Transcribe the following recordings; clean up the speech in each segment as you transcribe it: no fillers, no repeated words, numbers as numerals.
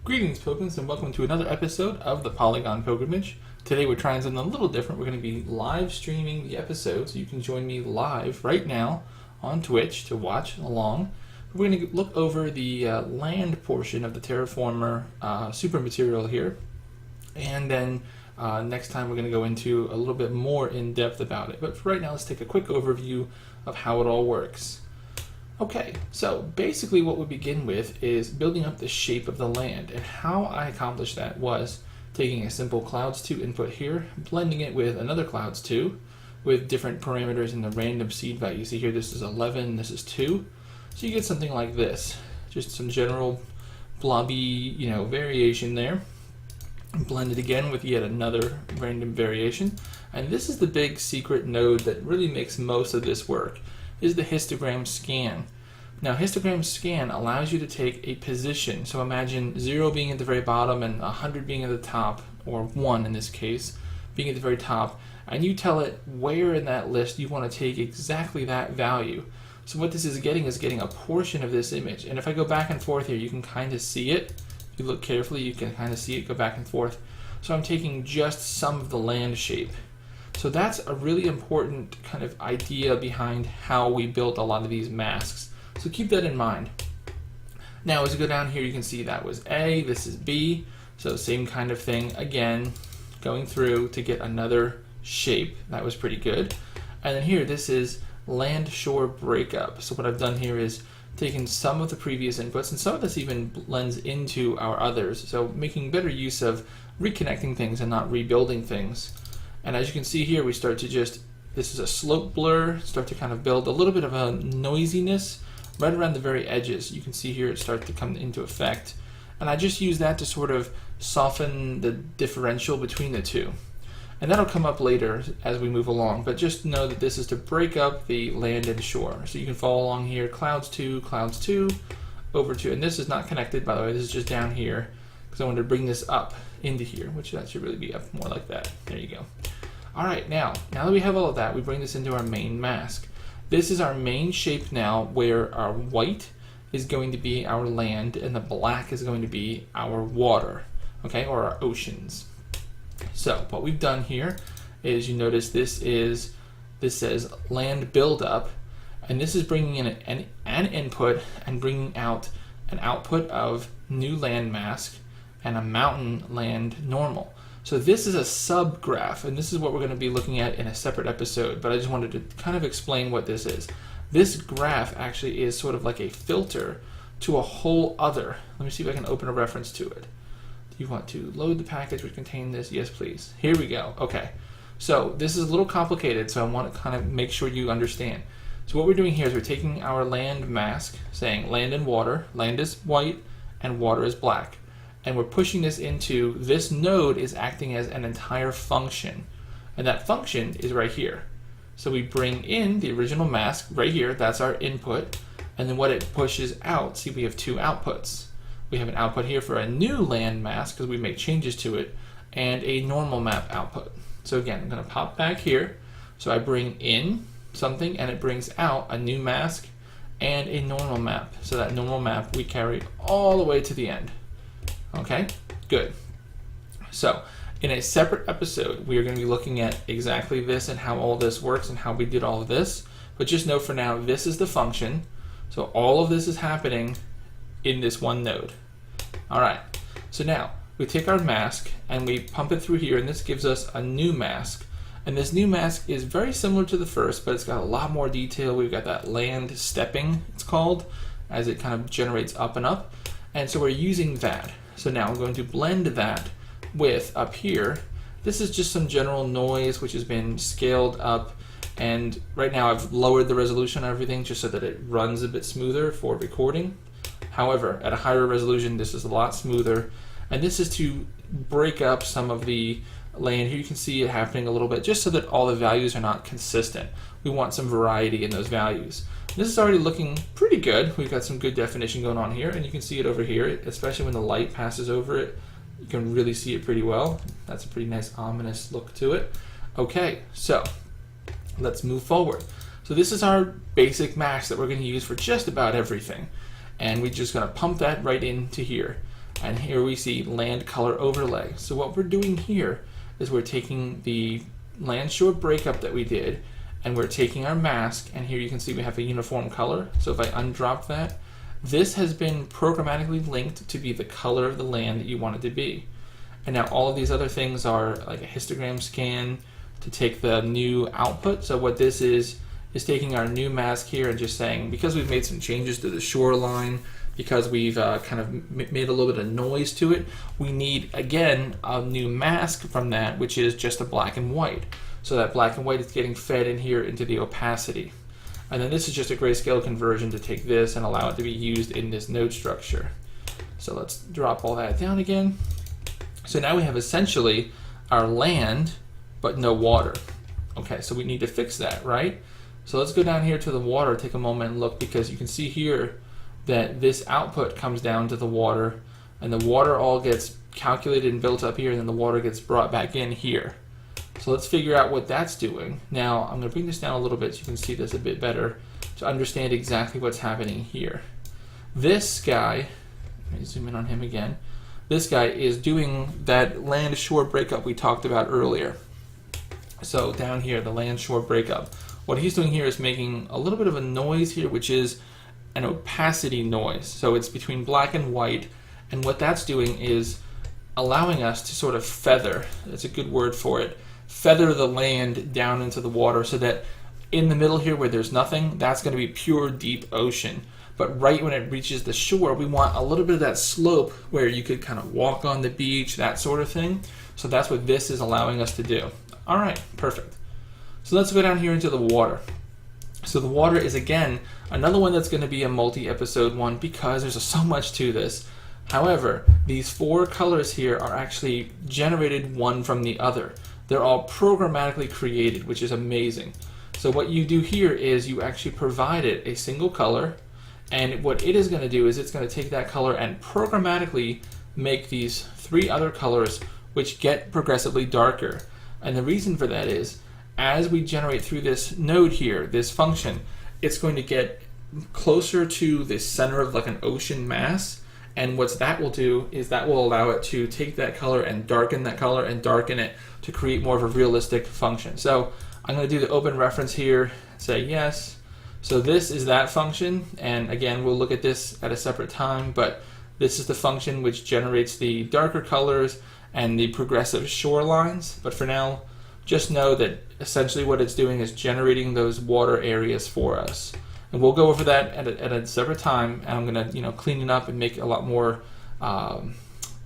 Greetings, Pilgrims, and welcome to another episode of the Polygon Pilgrimage. Today we're trying something a little different. We're going to be live streaming the episode, so you can join me live right now on Twitch to watch along. We're going to look over the land portion of the TerraFormer super material here, and then next time we're going to go into a little bit more in depth about it. But for right now, let's take a quick overview of how it all works. Okay, so basically what we begin with is building up the shape of the land, and how I accomplished that was taking a simple clouds 2 input here, blending it with another clouds 2 with different parameters in the random seed value. You see here this is 11, this is 2, so you get something like this, just some general blobby, variation there. Blend it again with yet another random variation, and this is the big secret node that really makes most of this work. Is the histogram scan. Now, histogram scan allows you to take a position. So imagine 0 being at the very bottom and 100 being at the top, or 1 in this case, being at the very top, and you tell it where in that list you want to take exactly that value. So what this is getting a portion of this image. And if I go back and forth here, you can kind of see it. If you look carefully, you can kind of see it go back and forth. So I'm taking just some of the land shape. So that's a really important kind of idea behind how we built a lot of these masks. So keep that in mind. Now as we go down here, you can see that was A, this is B. So same kind of thing again, going through to get another shape. That was pretty good. And then here, this is land shore breakup. So what I've done here is taken some of the previous inputs, and some of this even blends into our others. So making better use of reconnecting things and not rebuilding things. And as you can see here, we start to this is a slope blur, start to kind of build a little bit of a noisiness right around the very edges. You can see here it starts to come into effect. And I just use that to sort of soften the differential between the two. And that'll come up later as we move along, but just know that this is to break up the land and shore. So you can follow along here, clouds 2, over to, and this is not connected, by the way, this is just down here, because I wanted to bring this up into here, which that should really be up more like that. There you go. All right, now that we have all of that, we bring this into our main mask. This is our main shape now, where our white is going to be our land and the black is going to be our water, okay, or our oceans. So what we've done here is, you notice this says land buildup, and this is bringing in an input and bringing out an output of new land mask and a mountain land normal. So this is a subgraph, and this is what we're going to be looking at in a separate episode, but I just wanted to kind of explain what this is. This graph actually is sort of like a filter to a whole other. Let me see if I can open a reference to it. Do you want to load the package which contains this? Yes, please. Here we go. Okay. So this is a little complicated, so I want to kind of make sure you understand. So what we're doing here is we're taking our land mask, saying land and water. Land is white and water is black. And we're pushing this into, this node is acting as an entire function. And that function is right here. So we bring in the original mask right here, that's our input. And then what it pushes out, see, we have two outputs. We have an output here for a new land mask because we make changes to it, and a normal map output. So again, I'm going to pop back here. So I bring in something and it brings out a new mask and a normal map. So that normal map we carry all the way to the end. Okay, good. So in a separate episode, we are going to be looking at exactly this and how all this works and how we did all of this. But just know for now, this is the function. So all of this is happening in this one node. All right, so now we take our mask and we pump it through here, and this gives us a new mask. And this new mask is very similar to the first, but it's got a lot more detail. We've got that land stepping, it's called, as it kind of generates up and up. And so we're using that. So now I'm going to blend that with up here. This is just some general noise which has been scaled up, and right now I've lowered the resolution on everything just so that it runs a bit smoother for recording. However, at a higher resolution, this is a lot smoother, and this is to break up some of the land. Here you can see it happening a little bit just so that all the values are not consistent. We want some variety in those values. This is already looking pretty good. We've got some good definition going on here, and you can see it over here, especially when the light passes over it. You can really see it pretty well. That's a pretty nice ominous look to it. Okay, so let's move forward. So this is our basic mask that we're going to use for just about everything. And we're just going to pump that right into here. And here we see land color overlay. So what we're doing here is we're taking the land shore breakup that we did, and we're taking our mask, and here you can see we have a uniform color. So if I undrop that, this has been programmatically linked to be the color of the land that you want it to be. And now all of these other things are like a histogram scan to take the new output. So what this is taking our new mask here and just saying, because we've made some changes to the shoreline, because we've kind of made a little bit of noise to it, we need, again, a new mask from that, which is just a black and white. So that black and white is getting fed in here into the opacity. And then this is just a grayscale conversion to take this and allow it to be used in this node structure. So let's drop all that down again. So now we have essentially our land, but no water. Okay, so we need to fix that, right? So let's go down here to the water, take a moment and look, because you can see here that this output comes down to the water, and the water all gets calculated and built up here, and then the water gets brought back in here. So let's figure out what that's doing. Now I'm going to bring this down a little bit so you can see this a bit better to understand exactly what's happening here. This guy, let me zoom in on him again. This guy is doing that land shore breakup we talked about earlier. So down here, the land shore breakup. What he's doing here is making a little bit of a noise here, which is an opacity noise. So it's between black and white, and what that's doing is allowing us to sort of feather, that's a good word for it, feather the land down into the water, so that in the middle here where there's nothing, that's going to be pure deep ocean. But right when it reaches the shore, we want a little bit of that slope where you could kind of walk on the beach, that sort of thing. So that's what this is allowing us to do. All right, perfect. So let's go down here into the water. So the water is, again, another one that's going to be a multi-episode one because there's so much to this. However, these four colors here are actually generated one from the other. They're all programmatically created, which is amazing. So what you do here is you actually provide it a single color, and what it is going to do is it's going to take that color and programmatically make these three other colors which get progressively darker. And the reason for that is, as we generate through this node here, this function, it's going to get closer to the center of like an ocean mass, and what that will do is that will allow it to take that color and darken that color and darken it to create more of a realistic function. So I'm going to do the open reference here, say yes. So this is that function, and again, we'll look at this at a separate time, but this is the function which generates the darker colors and the progressive shorelines. But for now, just know that essentially what it's doing is generating those water areas for us. And we'll go over that at a separate time, and I'm going to clean it up and make it a lot more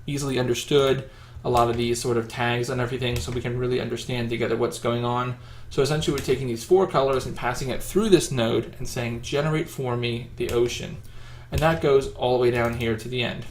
easily understood, a lot of these sort of tags and everything, so we can really understand together what's going on. So essentially we're taking these four colors and passing it through this node and saying generate for me the ocean. And that goes all the way down here to the end.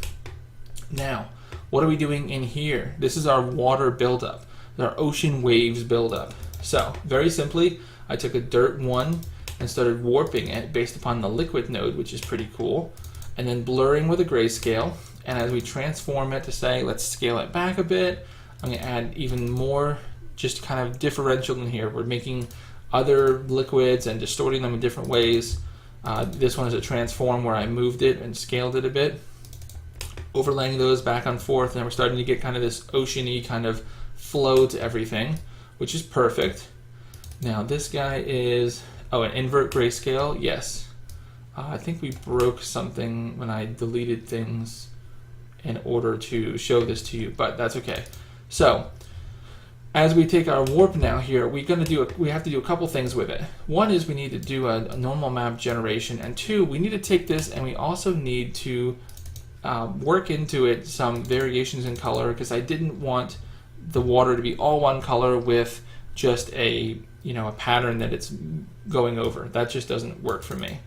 Now, what are we doing in here? This is our water buildup, our ocean waves buildup. So very simply, I took a dirt one and started warping it based upon the liquid node, which is pretty cool, and then blurring with a grayscale. And as we transform it to say, let's scale it back a bit, I'm going to add even more just kind of differential in here. We're making other liquids and distorting them in different ways. This one is a transform where I moved it and scaled it a bit, overlaying those back and forth, and we're starting to get kind of this oceany kind of flow to everything, which is perfect. Now this guy is, an invert grayscale, yes. I think we broke something when I deleted things in order to show this to you, but that's okay. So as we take our warp now here, we have to do a couple things with it. One is we need to do a normal map generation, and two, we need to take this and we also need to work into it some variations in color, because I didn't want the water to be all one color with just a pattern that it's going over. That just doesn't work for me.